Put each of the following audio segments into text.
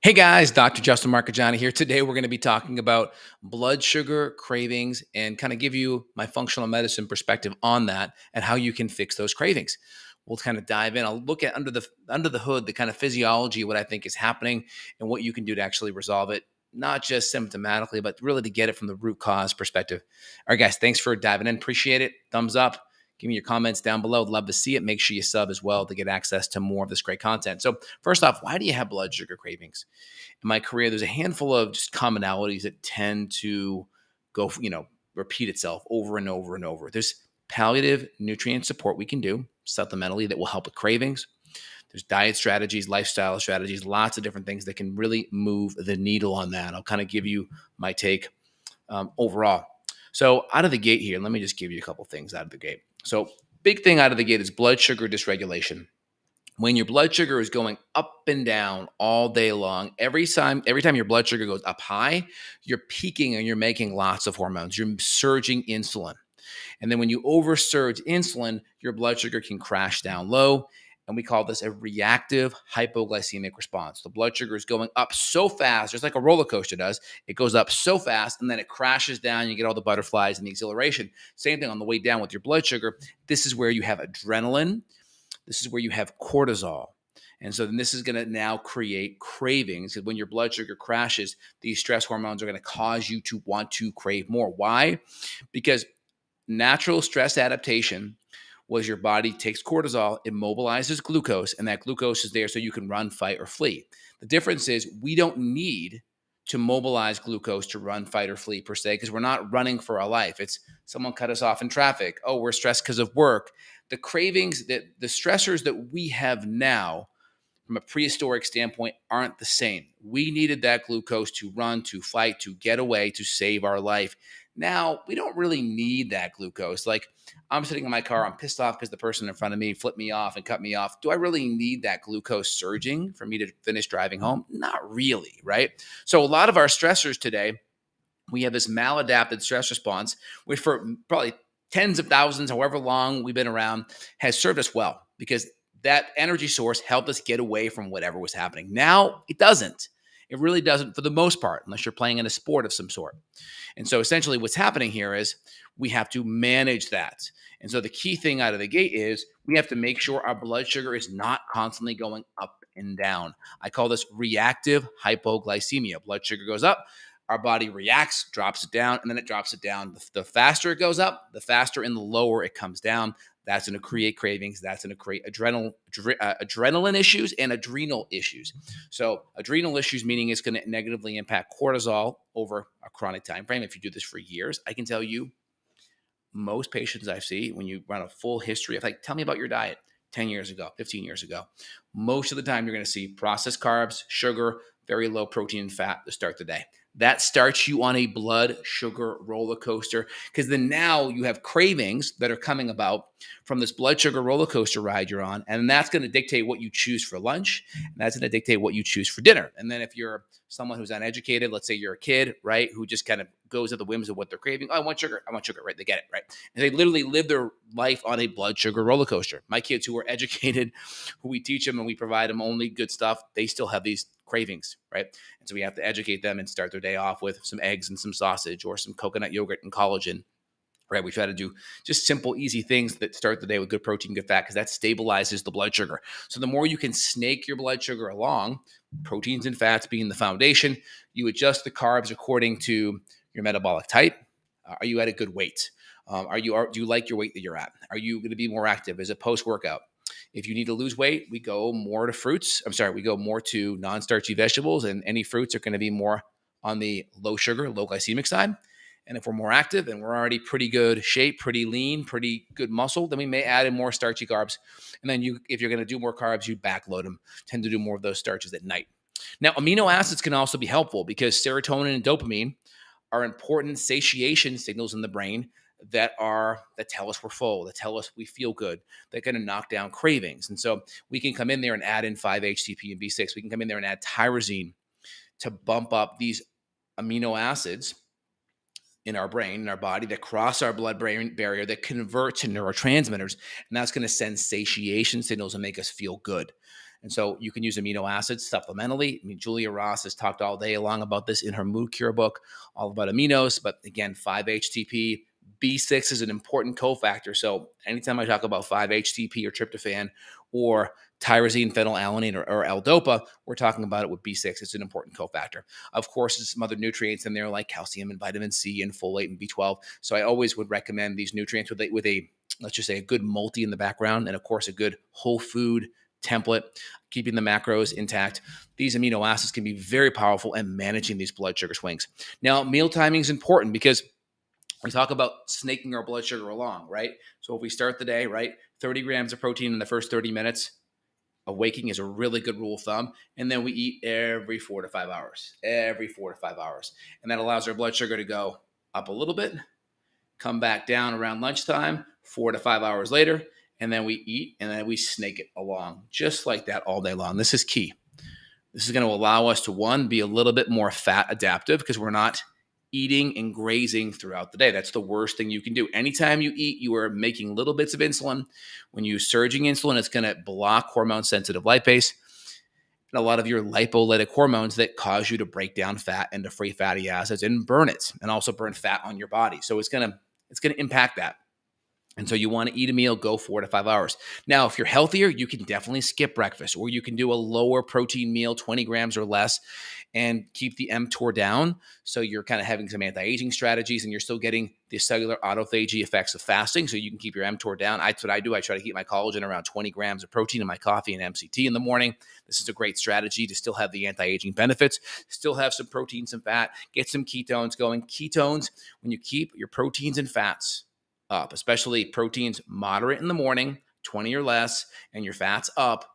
Hey guys, Dr. Justin Marcagiani here. Today we're going to be talking about blood sugar cravings and kind of give you my functional medicine perspective on that and how you can fix those cravings. We'll kind of dive in. I'll look at under the hood, the kind of physiology, what I think is happening and what you can do to actually resolve it, not just symptomatically, but really to get it from the root cause perspective. All right, guys, thanks for diving in. Appreciate it. Thumbs up. Give me your comments down below. Love to see it. Make sure you sub as well to get access to more of this great content. So, first off, why do you have blood sugar cravings? In my career, there's a handful of just commonalities that tend to repeat itself over and over and over. There's palliative nutrient support we can do supplementally that will help with cravings. There's diet strategies, lifestyle strategies, lots of different things that can really move the needle on that. I'll kind of give you my take overall. So out of the gate here, let me just give you a couple things out of the gate. So big thing out of the gate is blood sugar dysregulation. When your blood sugar is going up and down all day long, every time your blood sugar goes up high, you're peaking and you're making lots of hormones. You're surging insulin. And then when you oversurge insulin, your blood sugar can crash down low. And we call this a reactive hypoglycemic response. The blood sugar is going up so fast, just like a roller coaster does. It goes up so fast and then it crashes down. You get all the butterflies and the exhilaration. Same thing on the way down with your blood sugar. This is where you have adrenaline. This is where you have cortisol. And so then this is going to now create cravings. Because when your blood sugar crashes, these stress hormones are going to cause you to want to crave more. Why? Because natural stress adaptation was your body takes cortisol, it mobilizes glucose, and that glucose is there so you can run, fight, or flee. The difference is we don't need to mobilize glucose to run, fight, or flee per se, because we're not running for our life. It's someone cut us off in traffic. Oh, we're stressed because of work. The cravings, that the stressors that we have now from a prehistoric standpoint aren't the same. We needed that glucose to run, to fight, to get away, to save our life. Now, we don't really need that glucose. Like, I'm sitting in my car, I'm pissed off because the person in front of me flipped me off and cut me off. Do I really need that glucose surging for me to finish driving home? Not really, right? So, a lot of our stressors today, we have this maladapted stress response, which for probably tens of thousands, however long we've been around, has served us well because that energy source helped us get away from whatever was happening. Now it doesn't. It really doesn't for the most part, unless you're playing in a sport of some sort. And so essentially what's happening here is we have to manage that. And so the key thing out of the gate is we have to make sure our blood sugar is not constantly going up and down. I call this reactive hypoglycemia. Blood sugar goes up, our body reacts, drops it down, and then it drops it down. The faster it goes up, the faster and the lower it comes down. That's going to create cravings. That's going to create adrenaline issues and adrenal issues. So adrenal issues meaning it's going to negatively impact cortisol over a chronic time frame. If you do this for years, I can tell you most patients I see, when you run a full history of like, tell me about your diet 10 years ago, 15 years ago, most of the time you're going to see processed carbs, sugar, very low protein and fat to start the day. That starts you on a blood sugar roller coaster because then now you have cravings that are coming about from this blood sugar roller coaster ride you're on. And that's going to dictate what you choose for lunch. And that's going to dictate what you choose for dinner. And then if you're someone who's uneducated, let's say you're a kid, right, who just kind of goes at the whims of what they're craving. Oh, I want sugar, right? They get it, right? And they literally live their life on a blood sugar roller coaster. My kids who are educated, who we teach them and we provide them only good stuff, they still have these cravings, right? And so we have to educate them and start their day off with some eggs and some sausage or some coconut yogurt and collagen, right? We try to do just simple, easy things that start the day with good protein, good fat, because that stabilizes the blood sugar. So the more you can snake your blood sugar along, proteins and fats being the foundation, you adjust the carbs according to your metabolic type. Are you at a good weight? Do you like your weight that you're at? Are you going to be more active as a post-workout? If you need to lose weight, we go more to fruits. We go more to non-starchy vegetables, and any fruits are going to be more on the low sugar, low glycemic side. And if we're more active and we're already pretty good shape, pretty lean, pretty good muscle, then we may add in more starchy carbs. And then if you're going to do more carbs, you backload them, tend to do more of those starches at night. Now, amino acids can also be helpful because serotonin and dopamine are important satiation signals in the brain that tell us we're full, that tell us we feel good, that going to knock down cravings. And so we can come in there and add in 5-HTP and B6. We can come in there and add tyrosine to bump up these amino acids in our brain, in our body, that cross our blood-brain barrier, that convert to neurotransmitters. And that's going to send satiation signals and make us feel good. And so you can use amino acids supplementally. I mean, Julia Ross has talked all day long about this in her Mood Cure book, all about aminos. But again, 5-HTP, B6 is an important cofactor. So anytime I talk about 5-HTP or tryptophan or tyrosine, phenylalanine, or L-DOPA, we're talking about it with B6. It's an important cofactor. Of course, there's some other nutrients in there like calcium and vitamin C and folate and B12. So I always would recommend these nutrients with a let's just say a good multi in the background, and of course a good whole food template, keeping the macros intact. These amino acids can be very powerful in managing these blood sugar swings. Now, meal timing is important because we talk about snaking our blood sugar along, right? So if we start the day, right, 30 grams of protein in the first 30 minutes of waking is a really good rule of thumb. And then we eat every 4 to 5 hours, every 4 to 5 hours. And that allows our blood sugar to go up a little bit, come back down around lunchtime, 4 to 5 hours later, and then we eat and then we snake it along just like that all day long. This is key. This is going to allow us to, one, be a little bit more fat adaptive because we're not eating and grazing throughout the day. That's the worst thing you can do. Anytime you eat, you are making little bits of insulin. When you're surging insulin, it's going to block hormone-sensitive lipase and a lot of your lipolytic hormones that cause you to break down fat into free fatty acids and burn it, and also burn fat on your body. So it's going to impact that. And so you want to eat a meal, go 4 to 5 hours. Now, if you're healthier, you can definitely skip breakfast, or you can do a lower protein meal, 20 grams or less, and keep the mTOR down. So you're kind of having some anti-aging strategies and you're still getting the cellular autophagy effects of fasting. So you can keep your mTOR down. That's what I do. I try to keep my collagen around 20 grams of protein in my coffee and MCT in the morning. This is a great strategy to still have the anti-aging benefits, still have some protein, some fat, get some ketones going. Ketones, when you keep your proteins and fats up, especially proteins moderate in the morning, 20 or less, and your fats up,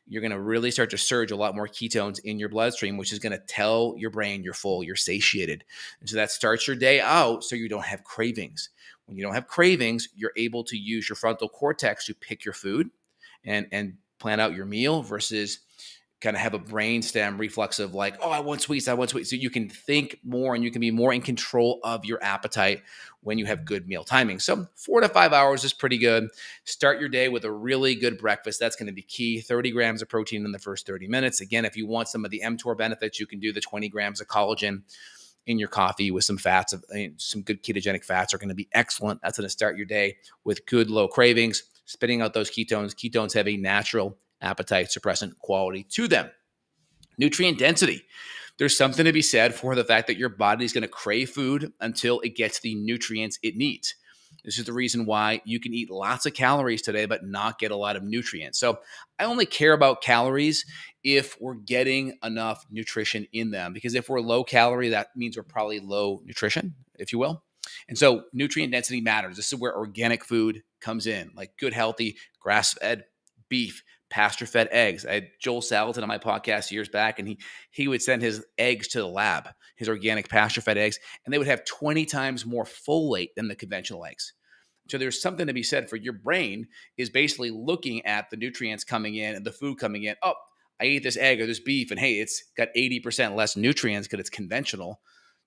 you're going to really start to surge a lot more ketones in your bloodstream, which is going to tell your brain you're full, you're satiated. And so that starts your day out so you don't have cravings. When you don't have cravings, you're able to use your frontal cortex to pick your food and plan out your meal versus kind of have a brainstem reflex of like, oh, I want sweets. So you can think more and you can be more in control of your appetite when you have good meal timing. So 4 to 5 hours is pretty good. Start your day with a really good breakfast. That's going to be key. 30 grams of protein in the first 30 minutes. Again, if you want some of the mTOR benefits, you can do the 20 grams of collagen in your coffee with some fats. Some good ketogenic fats are going to be excellent. That's going to start your day with good low cravings, spitting out those ketones. Ketones have a natural appetite suppressant quality to them. Nutrient density. There's something to be said for the fact that your body is going to crave food until it gets the nutrients it needs. This is the reason why you can eat lots of calories today, but not get a lot of nutrients. So I only care about calories if we're getting enough nutrition in them, because if we're low calorie, that means we're probably low nutrition, if you will. And so nutrient density matters. This is where organic food comes in, like good, healthy, grass-fed beef, pasture-fed eggs. I had Joel Salatin on my podcast years back, and he would send his eggs to the lab, his organic pasture-fed eggs, and they would have 20 times more folate than the conventional eggs. So there's something to be said for your brain is basically looking at the nutrients coming in and the food coming in. Oh, I ate this egg or this beef, and hey, it's got 80% less nutrients because it's conventional.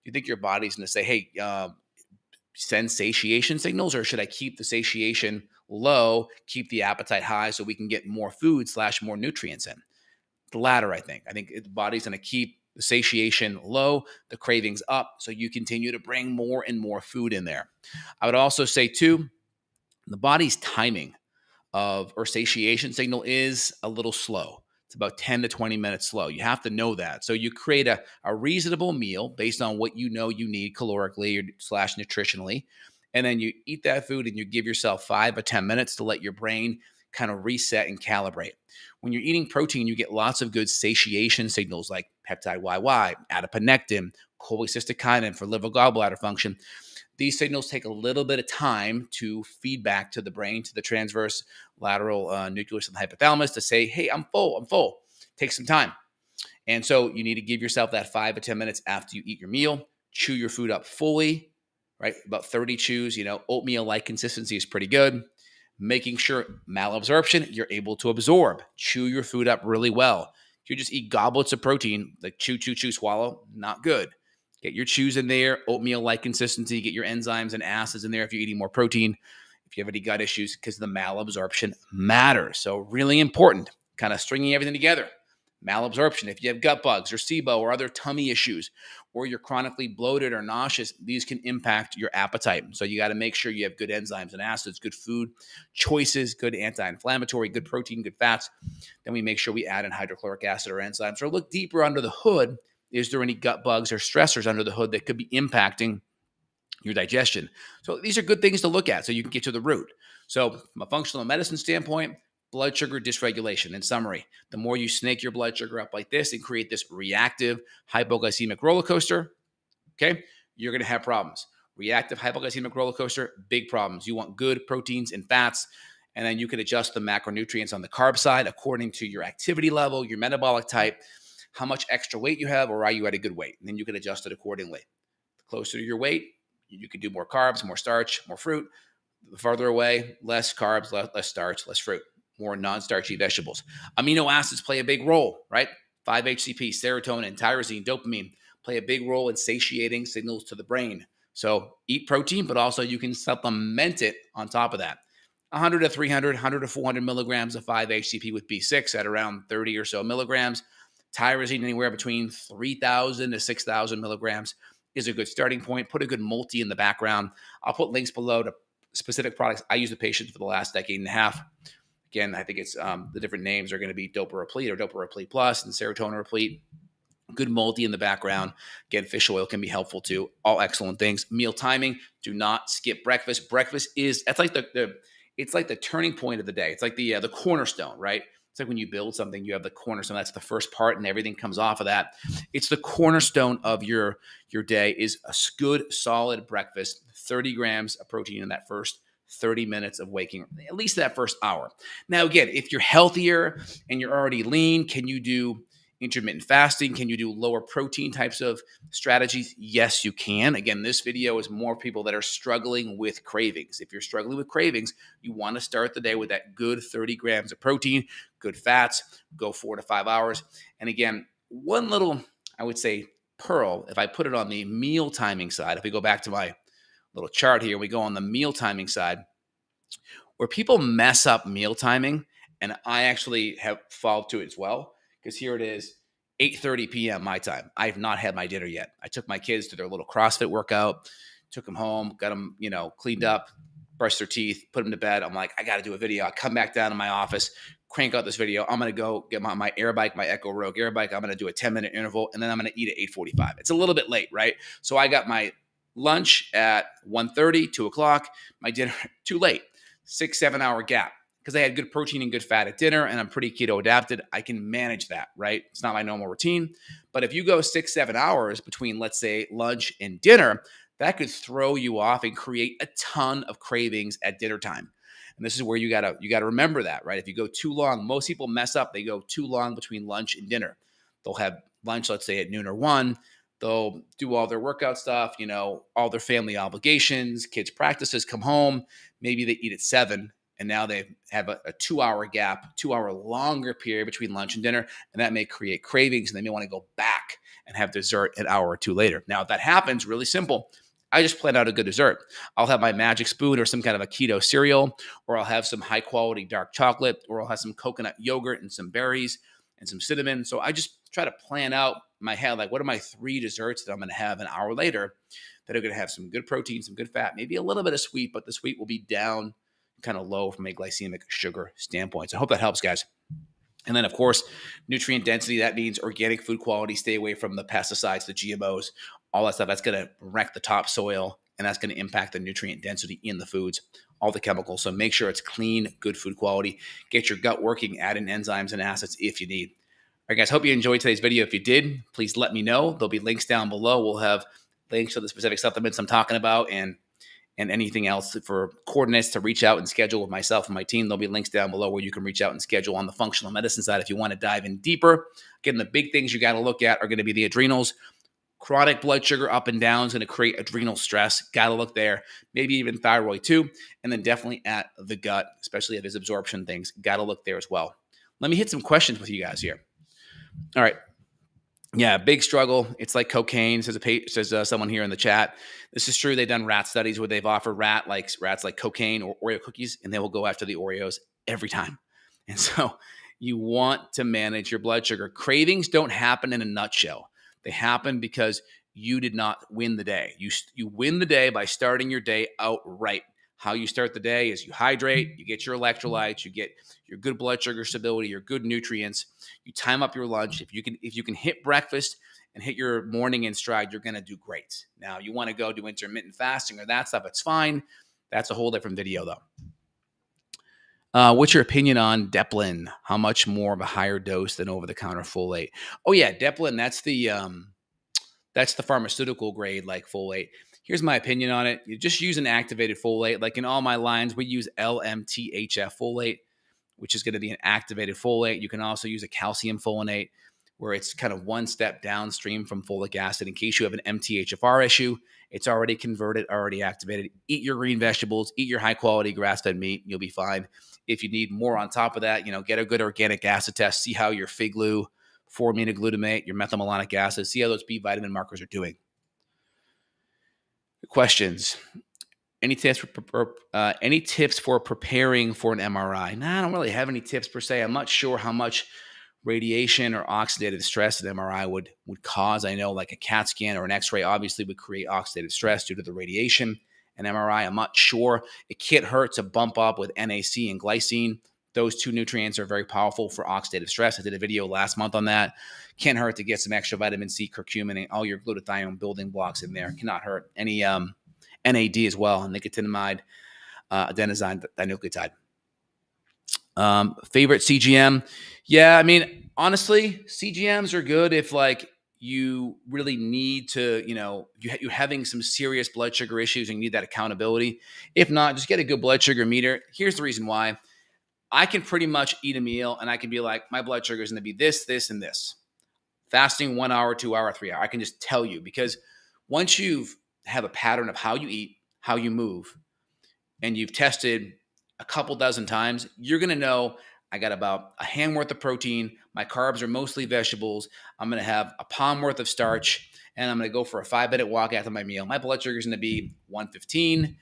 Do you think your body's going to say, hey, send satiation signals, or should I keep the satiation low, keep the appetite high so we can get more food / more nutrients in? The latter, I think. I think the body's going to keep the satiation low, the cravings up, so you continue to bring more and more food in there. I would also say, too, the body's timing or satiation signal is a little slow. It's about 10 to 20 minutes slow. You have to know that. So you create a reasonable meal based on what you know you need calorically or / nutritionally. And then you eat that food and you give yourself 5 or 10 minutes to let your brain kind of reset and calibrate. When you're eating protein, you get lots of good satiation signals like peptide YY, adiponectin, cholecystokinin for liver gallbladder function. These signals take a little bit of time to feed back to the brain, to the transverse lateral nucleus of the hypothalamus to say, hey, I'm full. Take some time. And so you need to give yourself that 5 to 10 minutes after you eat your meal, chew your food up fully, right? About 30 chews, oatmeal-like consistency is pretty good. Making sure malabsorption, you're able to absorb. Chew your food up really well. If you just eat goblets of protein, like chew, swallow, not good. Get your chews in there, oatmeal-like consistency, get your enzymes and acids in there if you're eating more protein, if you have any gut issues, because the malabsorption matters. So really important. kind of stringing everything together. Malabsorption, if you have gut bugs or SIBO or other tummy issues, or you're chronically bloated or nauseous, these can impact your appetite. So you got to make sure you have good enzymes and acids, good food choices, good anti-inflammatory, good protein, good fats. Then we make sure we add in hydrochloric acid or enzymes, or look deeper under the hood. Is there any gut bugs or stressors under the hood that could be impacting your digestion? So these are good things to look at so you can get to the root. So from a functional medicine standpoint, blood sugar dysregulation. In summary, the more you snake your blood sugar up like this and create this reactive hypoglycemic roller coaster, okay, you're going to have problems. Reactive hypoglycemic roller coaster, big problems. You want good proteins and fats, and then you can adjust the macronutrients on the carb side according to your activity level, your metabolic type, how much extra weight you have, or are you at a good weight? And then you can adjust it accordingly. The closer to your weight, you can do more carbs, more starch, more fruit. The farther away, less carbs, less starch, less fruit, more non-starchy vegetables. Amino acids play a big role, right? 5-HTP, serotonin, tyrosine, dopamine play a big role in satiating signals to the brain. So eat protein, but also you can supplement it on top of that. 100 to 300, 100 to 400 milligrams of 5-HTP with B6 at around 30 or so milligrams. Tyrosine anywhere between 3,000 to 6,000 milligrams is a good starting point. Put a good multi in the background. I'll put links below to specific products I use with patients for the last decade and a half. Again, I think it's the different names are going to be Dopa Replete or Dopa Replete Plus and Serotonin Replete. Good multi in the background. Again, fish oil can be helpful too. All excellent things. Meal timing. Do not skip breakfast. Breakfast that's like it's like the turning point of the day. It's like the cornerstone, right? It's like when you build something, you have the cornerstone. That's the first part, and everything comes off of that. It's the cornerstone of your day is a good, solid breakfast, 30 grams of protein in that first 30 minutes of waking, at least that first hour. Now, again, if you're healthier and you're already lean, can you do intermittent fasting? Can you do lower protein types of strategies? Yes, you can. Again, this video is more people that are struggling with cravings. If you're struggling with cravings, you want to start the day with that good 30 grams of protein, good fats, go 4 to 5 hours. And again, one little, I would say, pearl, if I put it on the meal timing side, if we go back to my little chart here, we go on the meal timing side, where people mess up meal timing, and I actually have followed to it as well, because here it is, 8:30 p.m. my time. I have not had my dinner yet. I took my kids to their little CrossFit workout, took them home, got them, cleaned up, brushed their teeth, put them to bed. I'm like, I got to do a video. I come back down to my office, crank out this video. I'm going to go get my Air Bike, my Echo Rogue Air Bike. I'm going to do a 10-minute interval, and then I'm going to eat at 8:45. It's a little bit late, right? So I got my lunch at 1:30, 2 o'clock, my dinner too late, 6-7 hour gap. Because I had good protein and good fat at dinner and I'm pretty keto adapted, I can manage that, right? It's not my normal routine. But if you go 6-7 hours between, let's say, lunch and dinner, that could throw you off and create a ton of cravings at dinner time. And this is where you gotta remember that, right? If you go too long, most people mess up. They go too long between lunch and dinner. They'll have lunch, let's say, at noon or 1. They'll do all their workout stuff, all their family obligations, kids' practices, come home. Maybe they eat at 7. And now they have a 2-hour gap, 2-hour longer period between lunch and dinner. And that may create cravings. And they may want to go back and have dessert an hour or 2 later. Now, if that happens, really simple. I just plan out a good dessert. I'll have my magic spoon or some kind of a keto cereal, or I'll have some high quality dark chocolate, or I'll have some coconut yogurt and some berries and some cinnamon. So I just try to plan out in my head, like, what are my 3 desserts that I'm going to have an hour later that are going to have some good protein, some good fat, maybe a little bit of sweet, but the sweet will be down kind of low from a glycemic sugar standpoint. So I hope that helps, guys. And then, of course, nutrient density. That means organic food quality. Stay away from the pesticides, the GMOs, all that stuff. That's going to wreck the topsoil, and that's going to impact the nutrient density in the foods, all the chemicals. So make sure it's clean, good food quality. Get your gut working. Add in enzymes and acids if you need. All right, guys, hope you enjoyed today's video. If you did, please let me know. There'll be links down below. We'll have links to the specific supplements I'm talking about and anything else for coordinates to reach out and schedule with myself and my team. There'll be links down below where you can reach out and schedule on the functional medicine side if you want to dive in deeper. Again, the big things you got to look at are going to be the adrenals. Chronic blood sugar up and down is going to create adrenal stress. Got to look there. Maybe even thyroid too. And then definitely at the gut, especially at his absorption things. Got to look there as well. Let me hit some questions with you guys here. All right. Yeah, big struggle. It's like cocaine, says someone here in the chat. This is true. They've done rat studies where they've offered rats like cocaine or Oreo cookies, and they will go after the Oreos every time. And so You want to manage your blood sugar. Cravings don't happen in a nutshell. They happen because you did not win the day. You win the day by starting your day out right. How you start the day is you hydrate, you get your electrolytes, you get your good blood sugar stability, your good nutrients. You time up your lunch. If you can hit breakfast and hit your morning in stride, you're going to do great. Now, you want to go do intermittent fasting or that stuff, it's fine. That's a whole different video, though. What's your opinion on Deplin? How much more of a higher dose than over-the-counter folate? Oh yeah, Deplin. That's the pharmaceutical grade like folate. Here's my opinion on it. You just use an activated folate. Like in all my lines, we use LMTHF folate, which is going to be an activated folate. You can also use a calcium folinate, where it's kind of one step downstream from folic acid. In case you have an MTHFR issue, it's already converted, already activated. Eat your green vegetables, eat your high quality grass-fed meat, you'll be fine. If you need more on top of that, get a good organic acid test, see how your FIGLU, 4-aminoglutamate, your methylmalonic acid, see how those B vitamin markers are doing. Questions. Any tips for preparing for an MRI? Nah, I don't really have any tips per se. I'm not sure how much radiation or oxidative stress an MRI would cause. I know like a CAT scan or an X-ray obviously would create oxidative stress due to the radiation. An MRI, I'm not sure. It can't hurt to bump up with NAC and glycine. Those two nutrients are very powerful for oxidative stress. I did a video last month on that. Can't hurt to get some extra vitamin C, curcumin, and all your glutathione building blocks in there. Cannot hurt. Any NAD as well, nicotinamide, adenosine dinucleotide. Favorite CGM? Yeah, I mean, honestly, CGMs are good if like you really need to, you're having some serious blood sugar issues and you need that accountability. If not, just get a good blood sugar meter. Here's the reason why. I can pretty much eat a meal and I can be like, my blood sugar is going to be this, this, and this. Fasting 1 hour, 2 hour, 3 hour. I can just tell you, because once you've have a pattern of how you eat, how you move, and you've tested a couple dozen times, you're going to know I got about a hand worth of protein. My carbs are mostly vegetables. I'm going to have a palm worth of starch, and I'm going to go for a 5-minute walk after my meal. My blood sugar is going to be 115.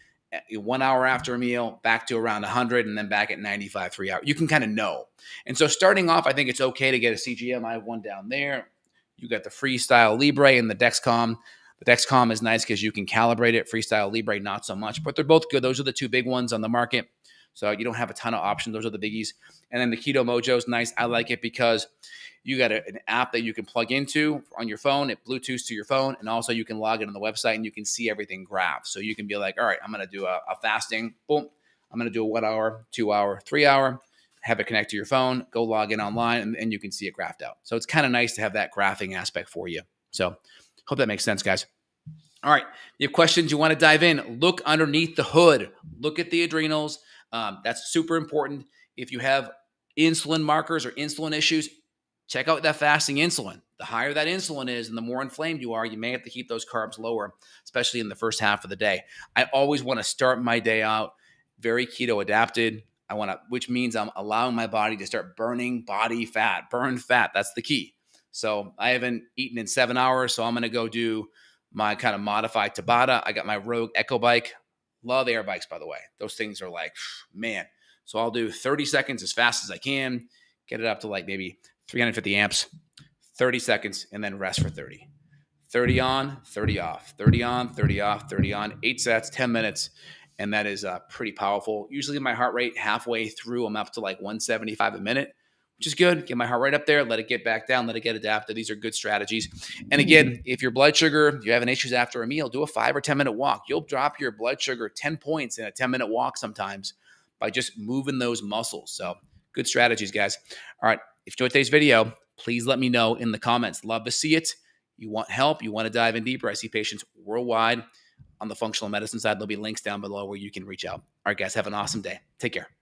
1 hour after a meal, back to around 100, and then back at 95, 3 hours. You can kind of know. And so starting off, I think it's okay to get a CGM. I have one down there. You got the Freestyle Libre and the Dexcom. The Dexcom is nice because you can calibrate it. Freestyle Libre, not so much, but they're both good. Those are the two big ones on the market. So you don't have a ton of options. Those are the biggies. And then the Keto Mojo is nice. I like it because you got an app that you can plug into on your phone. It Bluetooths to your phone. And also you can log in on the website and you can see everything graphed. So you can be like, all right, I'm going to do a fasting. Boom. I'm going to do a 1 hour, 2 hour, 3 hour. Have it connect to your phone. Go log in online and you can see it graphed out. So it's kind of nice to have that graphing aspect for you. So hope that makes sense, guys. All right. You have questions, you want to dive in, look underneath the hood. Look at the adrenals. That's super important. If you have insulin markers or insulin issues, check out that fasting insulin. The higher that insulin is and the more inflamed you are, you may have to keep those carbs lower, especially in the first half of the day. I always want to start my day out very keto adapted. Which means I'm allowing my body to start burning body fat, burn fat. That's the key. So I haven't eaten in 7 hours, so I'm going to go do my kind of modified Tabata. I got my Rogue Echo bike. Love air bikes, by the way. Those things are like, man. So I'll do 30 seconds as fast as I can, get it up to like maybe 350 amps, 30 seconds, and then rest for 30. 30 on, 30 off, 30 on, 30 off, 30 on, 8 sets, 10 minutes. And that is pretty powerful. Usually my heart rate halfway through, I'm up to like 175 a minute, which is good. Get my heart rate up there, let it get back down, let it get adapted. These are good strategies. And again, if your blood sugar, you're having issues after a meal, do a 5 or 10 minute walk. You'll drop your blood sugar 10 points in a 10-minute walk sometimes by just moving those muscles. So good strategies, guys. All right. If you enjoyed today's video, please let me know in the comments. Love to see it. You want help, you want to dive in deeper. I see patients worldwide. On the functional medicine side, there'll be links down below where you can reach out. All right, guys, have an awesome day. Take care.